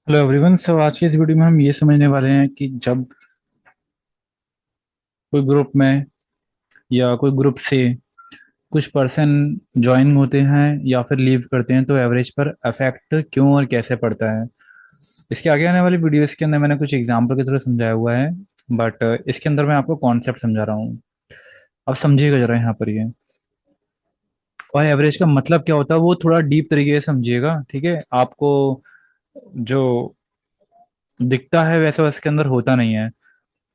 Hello everyone. आज की इस वीडियो में हम ये समझने वाले हैं कि जब कोई ग्रुप में या कोई ग्रुप से कुछ पर्सन ज्वाइन होते हैं या फिर लीव करते हैं तो एवरेज पर अफेक्ट क्यों और कैसे पड़ता है। इसके आगे आने वाली वीडियोस के अंदर मैंने कुछ एग्जाम्पल की तरह समझाया हुआ है, बट इसके अंदर मैं आपको कॉन्सेप्ट समझा रहा हूँ। अब समझिएगा जरा यहाँ पर ये। और एवरेज का मतलब क्या होता है वो थोड़ा डीप तरीके से समझिएगा, ठीक है। आपको जो दिखता है वैसा उसके अंदर होता नहीं है।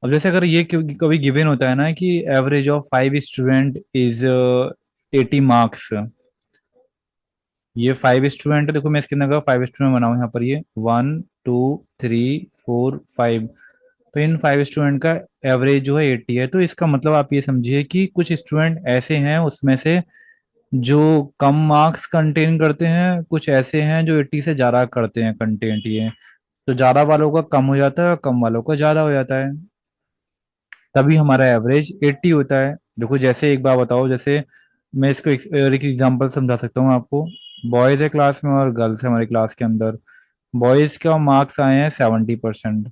अब जैसे अगर ये कभी गिवन होता है ना कि average of 5 student is 80 marks. ये 5 स्टूडेंट, देखो मैं इसके अंदर का 5 स्टूडेंट बनाऊं यहाँ पर, ये 1 2 3 4 5। तो इन 5 स्टूडेंट का एवरेज जो है 80 है। तो इसका मतलब आप ये समझिए कि कुछ स्टूडेंट ऐसे हैं उसमें से जो कम मार्क्स कंटेन करते हैं, कुछ ऐसे हैं जो 80 से ज़्यादा करते हैं कंटेंट। ये तो ज़्यादा वालों का कम हो जाता है और कम वालों का ज़्यादा हो जाता है, तभी हमारा एवरेज 80 होता है। देखो जैसे एक बार बताओ, जैसे मैं इसको एक एग्जांपल समझा सकता हूँ आपको। बॉयज़ है क्लास में और गर्ल्स है हमारी क्लास के अंदर। बॉयज़ का मार्क्स आए हैं 70%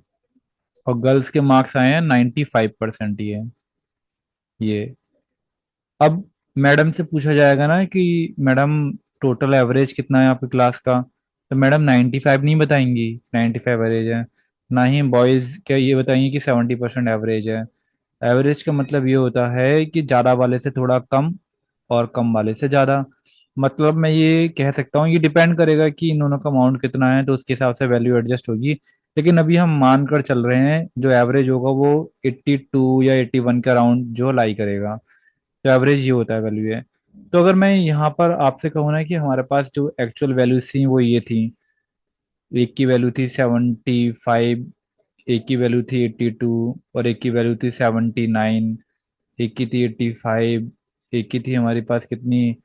और गर्ल्स के मार्क्स आए हैं 95%। ये अब मैडम से पूछा जाएगा ना कि मैडम टोटल एवरेज कितना है आपकी क्लास का, तो मैडम 95 नहीं बताएंगी 95 एवरेज है। ना ही बॉयज़ क्या ये बताएंगे कि 70% एवरेज है। एवरेज का मतलब ये होता है कि ज़्यादा वाले से थोड़ा कम और कम वाले से ज़्यादा। मतलब मैं ये कह सकता हूँ, ये डिपेंड करेगा कि इन दोनों का अमाउंट कितना है तो उसके हिसाब से वैल्यू एडजस्ट होगी। लेकिन अभी हम मान कर चल रहे हैं जो एवरेज होगा वो 82 या 81 के अराउंड जो लाई करेगा। तो एवरेज ये होता है, वैल्यू है। तो अगर मैं यहाँ पर आपसे कहूँ ना कि हमारे पास जो एक्चुअल वैल्यूज थी वो ये थी। एक की वैल्यू थी 75, एक की वैल्यू थी 82 और एक की वैल्यू थी 79। एक की थी 85, एक की थी हमारे पास कितनी,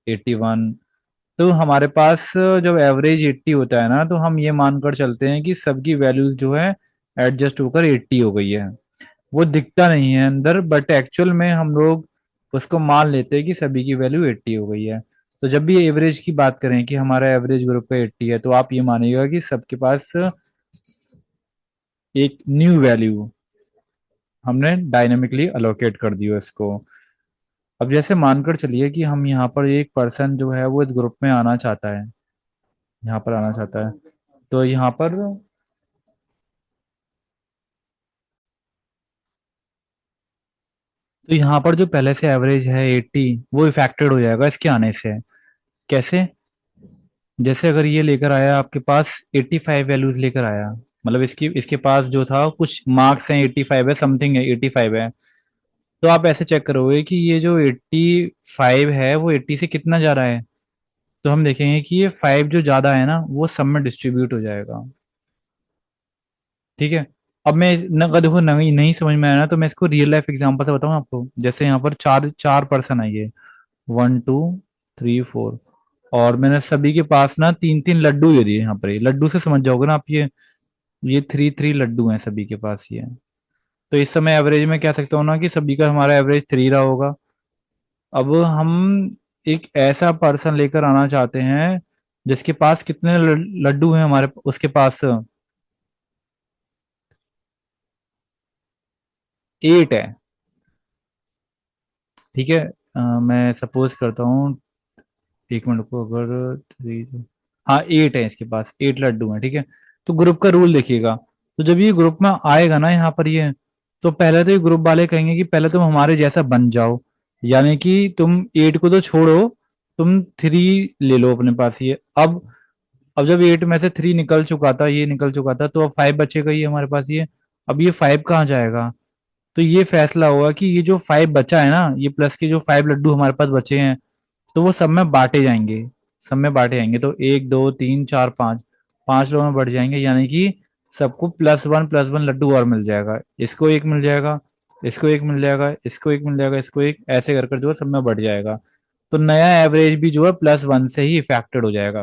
81। तो हमारे पास जब एवरेज 80 होता है ना तो हम ये मानकर चलते हैं कि सबकी वैल्यूज जो है एडजस्ट होकर 80 हो गई है। वो दिखता नहीं है अंदर, बट एक्चुअल में हम लोग उसको मान लेते हैं कि सभी की वैल्यू 80 हो गई है। तो जब भी एवरेज की बात करें कि हमारा एवरेज ग्रुप पे 80 है तो आप ये मानिएगा कि सबके पास एक न्यू वैल्यू हमने डायनेमिकली अलोकेट कर दी है इसको। अब जैसे मानकर चलिए कि हम यहाँ पर एक पर्सन जो है वो इस ग्रुप में आना चाहता है, यहाँ पर आना चाहता है। तो यहाँ पर जो पहले से एवरेज है 80 वो इफेक्टेड हो जाएगा इसके आने से। कैसे? जैसे अगर ये लेकर आया आपके पास 85 वैल्यूज लेकर आया, मतलब इसकी इसके पास जो था कुछ मार्क्स हैं 85 है, समथिंग है 85 है। तो आप ऐसे चेक करोगे कि ये जो 85 है वो 80 से कितना जा रहा है। तो हम देखेंगे कि ये 5 जो ज्यादा है ना वो सब में डिस्ट्रीब्यूट हो जाएगा। ठीक है। अब मैं अगर देखो नहीं नहीं समझ में आया ना तो मैं इसको रियल लाइफ एग्जांपल से बताऊं आपको। जैसे यहाँ पर चार चार पर्सन आइए, 1 2 3 4, और मैंने सभी के पास ना तीन तीन लड्डू दे दिए। यहाँ पर ये लड्डू से समझ जाओगे ना आप, ये थ्री थ्री लड्डू हैं सभी के पास ये। तो इस समय एवरेज में कह सकता हूँ ना कि सभी का हमारा एवरेज 3 रहा होगा। अब हम एक ऐसा पर्सन लेकर आना चाहते हैं जिसके पास कितने लड्डू हैं, हमारे उसके पास 8 है। ठीक है। मैं सपोज करता हूँ, एक मिनट को, अगर 3, हाँ 8 है, इसके पास 8 लड्डू हैं। ठीक है। तो ग्रुप का रूल देखिएगा। तो जब ये ग्रुप में आएगा ना यहाँ पर ये, तो पहले तो ये ग्रुप वाले कहेंगे कि पहले तुम हमारे जैसा बन जाओ, यानी कि तुम 8 को तो छोड़ो, तुम 3 ले लो अपने पास ये। अब जब 8 में से 3 निकल चुका था, ये निकल चुका था, तो अब 5 बचेगा ये हमारे पास ये। अब ये 5 कहाँ जाएगा? तो ये फैसला होगा कि ये जो 5 बचा है ना, ये प्लस के जो 5 लड्डू हमारे पास बचे हैं, तो वो सब में बांटे जाएंगे। सब में बांटे जाएंगे तो 1 2 3 4 5, 5 लोगों में बढ़ जाएंगे, यानी कि सबको +1 +1 लड्डू और मिल जाएगा। इसको एक मिल जाएगा, इसको एक मिल जाएगा, इसको एक मिल जाएगा, इसको एक, ऐसे कर कर जो है सब में बढ़ जाएगा। तो नया एवरेज भी जो है +1 से ही इफेक्टेड हो जाएगा।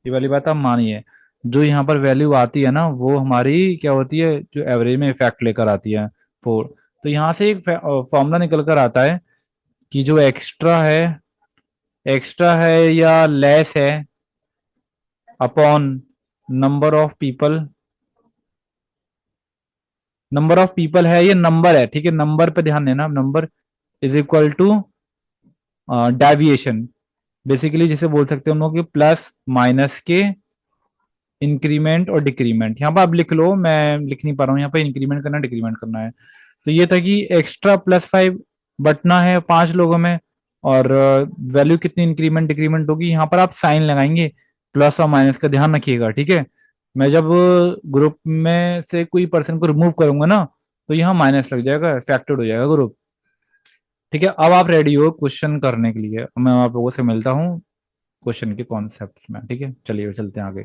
ये वाली बात आप मानिए। जो यहाँ पर वैल्यू आती है ना वो हमारी क्या होती है, जो एवरेज में इफेक्ट लेकर आती है, 4। तो यहाँ से एक फॉर्मूला निकल कर आता है कि जो एक्स्ट्रा है या लेस है upon number of people, number of people है, ये नंबर है, ठीक है, नंबर पे ध्यान देना, number is equal to deviation. Basically जिसे बोल सकते हैं हम लोग कि प्लस माइनस के इंक्रीमेंट और डिक्रीमेंट। यहाँ पर आप लिख लो, मैं लिख नहीं पा रहा हूँ, यहाँ पे इंक्रीमेंट करना डिक्रीमेंट करना है। तो ये था कि एक्स्ट्रा +5 बटना है 5 लोगों में, और वैल्यू कितनी इंक्रीमेंट डिक्रीमेंट होगी, यहाँ पर आप साइन लगाएंगे, प्लस और माइनस का ध्यान रखिएगा, ठीक है। मैं जब ग्रुप में से कोई पर्सन को रिमूव करूंगा ना, तो यहाँ माइनस लग जाएगा, इफेक्टेड हो जाएगा ग्रुप। ठीक है, अब आप रेडी हो क्वेश्चन करने के लिए, मैं आप लोगों से मिलता हूँ क्वेश्चन के कॉन्सेप्ट में, ठीक है, चलिए चलते हैं आगे।